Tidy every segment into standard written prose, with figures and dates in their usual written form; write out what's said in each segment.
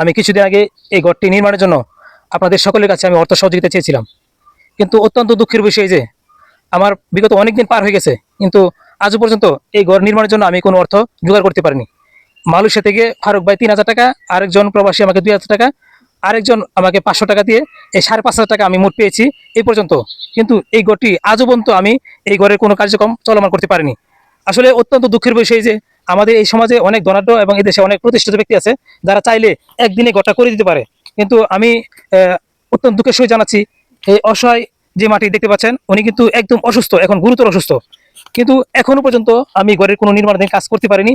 আমি কিছুদিন আগে এই ঘরটি নির্মাণের জন্য আপনাদের সকলের কাছে আমি অর্থ সহযোগিতা চেয়েছিলাম, কিন্তু অত্যন্ত দুঃখের বিষয় যে আমার বিগত অনেক দিন পার হয়ে গেছে, কিন্তু আজও পর্যন্ত এই ঘর নির্মাণের জন্য আমি কোনো অর্থ জোগাড় করতে পারিনি। মালয়েশিয়া থেকে ফারুক ভাই 3,000 টাকা, আরেকজন প্রবাসী আমাকে 2,000 টাকা, আরেকজন আমাকে 500 টাকা দিয়ে এই 5,500 টাকা আমি মোট পেয়েছি এই পর্যন্ত। কিন্তু এই ঘরটি আজও পর্যন্ত আমি এই ঘরের কোনো কার্যক্রম চলমান করতে পারিনি। আসলে অত্যন্ত দুঃখের বিষয় যে আমাদের এই সমাজে অনেক ধনাঢ্য এবং এই দেশে অনেক প্রতিষ্ঠিত ব্যক্তি আছে যারা চাইলে একদিনে ঘরটা করে দিতে পারে, কিন্তু আমি অত্যন্ত দুঃখের সহিত জানাচ্ছি এই অসহায় যে মাটি দেখতে পাচ্ছেন উনি কিন্তু একদম অসুস্থ, এখন গুরুতর অসুস্থ, কিন্তু এখনো পর্যন্ত আমি ঘরের কোনো নির্মাণাধীন কাজ করতে পারিনি।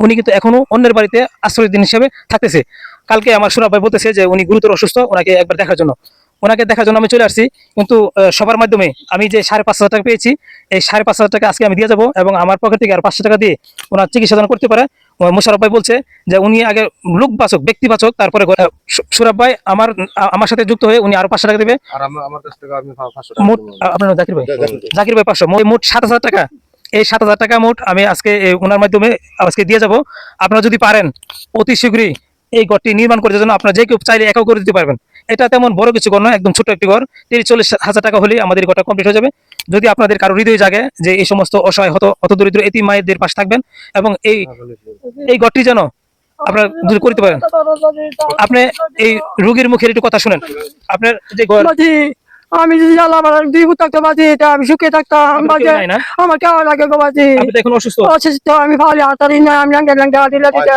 উনি কিন্তু এখনো অন্যের বাড়িতে আশ্রয় দিন হিসেবে থাকতেছে। কালকে আমার সুরাব ভাই বলতেছে যে উনি গুরুতর অসুস্থ, ওনাকে একবার দেখার জন্য আমি চলে আসছি, কিন্তু সবার মাধ্যমে আমি যে 5,500 টাকা পেয়েছি এই 5,500 টাকা আজকে আমি দিয়ে যাবো এবং আমার পকেট থেকে আর 500 টাকা দিয়ে ওনার চিকিৎসা যেন করতে পারে। মোশারফ ভাই বলছে যে উনি আগে লোকবাচক ব্যক্তিবাচক, তারপরে সুরাব ভাই আমার সাথে যুক্ত হয়ে উনি আরো 500 টাকা দেবে। আমার কাছ থেকে আমি 500 টাকা মোট আপনার জাকির ভাই 500, মোট 7,000 টাকা। এই 7,000 টাকা মোট আমি আজকে ওনার মাধ্যমে আজকে দিয়ে যাব। আপনারা যদি পারেন অতি শীঘ্রই এই ঘরটি নির্মাণ করতে জন্য আপনারা যে কেউ চাইলে একাও করে দিতে পারবেন। এটা তেমন বড় কিছু ঘর নয়, একদম ছোট একটি ঘর। 30-40 হাজার টাকা হলেই আমাদের ঘরটা কমপ্লিট হয়ে যাবে। যদি আপনাদের কারো হৃদয় জাগে যে এই সমস্ত অসহায় হতদরিদ্র এতিম মায়েদের পাশে থাকবেন এবং এই ঘরটি যেন আপনারা যদি করতে পারেন। আপনি এই রোগীর মুখের একটু কথা শুনেন। আপনার যে ঘর আমি যদি আমার দুই বুত থাকতাম বাজি, এটা আমি সুখে থাকতাম বাজে। আমার কেমন লাগে গো বাজি, এখন অসুস্থ অসুস্থ, আমি ভালো হাতারি না, আমি ল্যাঙ্গা ল্যাঙ্গা দিলে দিতে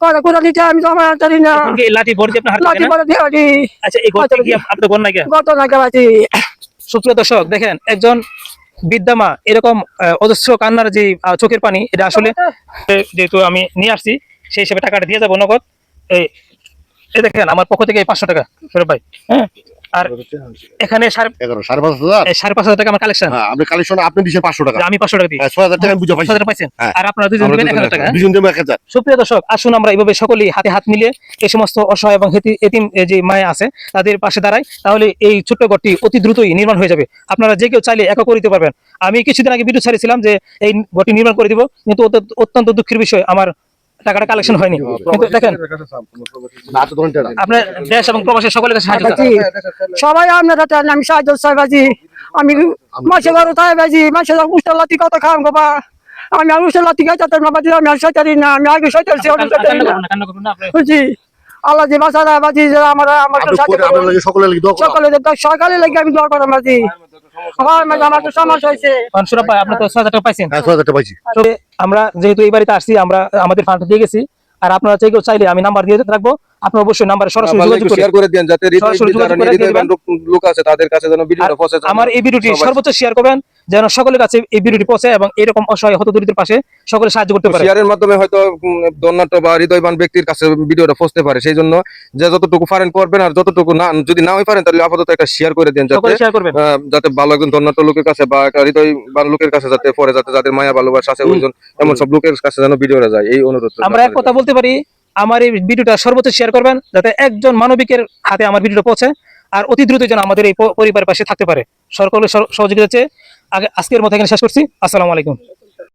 কথা কোথা দিতে আমি তো আমার হাতারি না, লাঠি ভরে আপনার হাত লাঠি বলে দিয়ে দি। আচ্ছা, এই ঘরটা কি আপনার ঘর নাকি? কত লাগে বাজি। সুপ্রিয় দর্শক, দেখেন একজন বৃদ্ধা মা এরকম অজস্র কান্নার যে চোখের পানি, এটা আসলে যেহেতু আমি নিয়ে আসছি সেই হিসেবে টাকাটা দিয়ে যাবো নগদ। এই দেখেন আমার পক্ষ থেকে 500 টাকা সৌরভ ভাই। হ্যাঁ, আর এখানে 5,500 টাকা আমার কালেকশন। আপনি কালেকশন আপনি দিয়েছেন 500 টাকা, আমি 500 টাকা দিই। 6,000 টাকা আমি বুঝা পাইছি। 6,000 পাইছেন, আর আপনারা দুজন দিবেন 1,000 টাকা। দুজন দেব 1,000। সুপ্রিয় দর্শক, আসুন আমরা এইভাবে সকলেই হাতে হাত মিলিয়ে এই সমস্ত অসহায় এবং এতিম যে মায়া আছে তাদের পাশে দাঁড়াই, তাহলে এই ছোট্ট ঘরটি অতি দ্রুতই নির্মাণ হয়ে যাবে। আপনারা যে কেউ চাইলে একা করে দিতে পারবেন। আমি কিছুদিন আগে ভিডিও ছাড়িয়েছিলাম যে এই ঘরটি নির্মাণ করে দিব, কিন্তু অত্যন্ত দুঃখের বিষয় আমার টাকাটা কালেকশন হয়নি। কিন্তু দেখেন আপনার দেশ এবং প্রবাসের সকলের কাছে সাহায্য সবাই আপনারা আমি সাহায্য চাই বাজি। আমি মাসে বারো তাই বাজি, মাসে উষ্টা লাতি কত খাম গোবা, আমি আর উষ্টা লাতি খাইতে না বাজি, আমি আর সইতারি না, আমি আগে সইতারছি বুঝছি। আল্লাহ যে বাঁচা দেয় বাজি, আমরা আমার সকালে লেগে আমি দোয়া করাম বাজি। আমার তো সমস্যা হয়েছে। আপনি তো 6,000 টাকা পাইছেন। 6,000 টাকা পাইছি। আমরা যেহেতু এই বাড়িতে আসছি, আমরা আমাদের ফান্ড দিয়ে গেছি, আর আপনারা যে কেউ চাইলে আমি নাম্বার দিয়ে রাখবো, আপনারা অবশ্যই নাম্বারে সরাসরি যোগাযোগ শেয়ার করে দেন যাতে লোক আছে তাদের কাছে যেন ভিডিওটা পৌঁছে। আমার এই ভিডিওটি সর্বোচ্চ শেয়ার করবেন যেন সকলের কাছে এই ভিডিওটি পৌঁছে এবং এরকম অসহায় হতদরিদ্রের পাশে সকলে সাহায্য করতে পারে। শেয়ারের মাধ্যমে হয়তো দন্নাট্য বা হৃদয়বান ব্যক্তির কাছে ভিডিওটা পৌঁছতে পারে, সেই জন্য যে যতটুকু পারেন করবেন, আর যতটুকু না যদি নাও পারেন তাহলে আপাতত একটা শেয়ার করে দেন যাতে ভালো একজন দন্নাট্য লোকের কাছে বা একটা হৃদয়বান লোকের কাছে যাতে পরে, যাতে যাদের মায়া ভালোবাসা আছে ওইজন এমন সব লোকের কাছে যেন ভিডিওটা যায়, এই অনুরোধ। আমরা এক কথা বলতে পারি, আমার এই ভিডিওটা সর্বোচ্চ শেয়ার করবেন যাতে একজন মানবিকের হাতে আমার ভিডিওটা পৌঁছে, আর অতি দ্রুত যেন আমাদের এই পরিবারের পাশে থাকতে পারে। সকলের সহযোগিতা চেয়ে আজকের মতো এখানে শেষ করছি। আসসালামু আলাইকুম।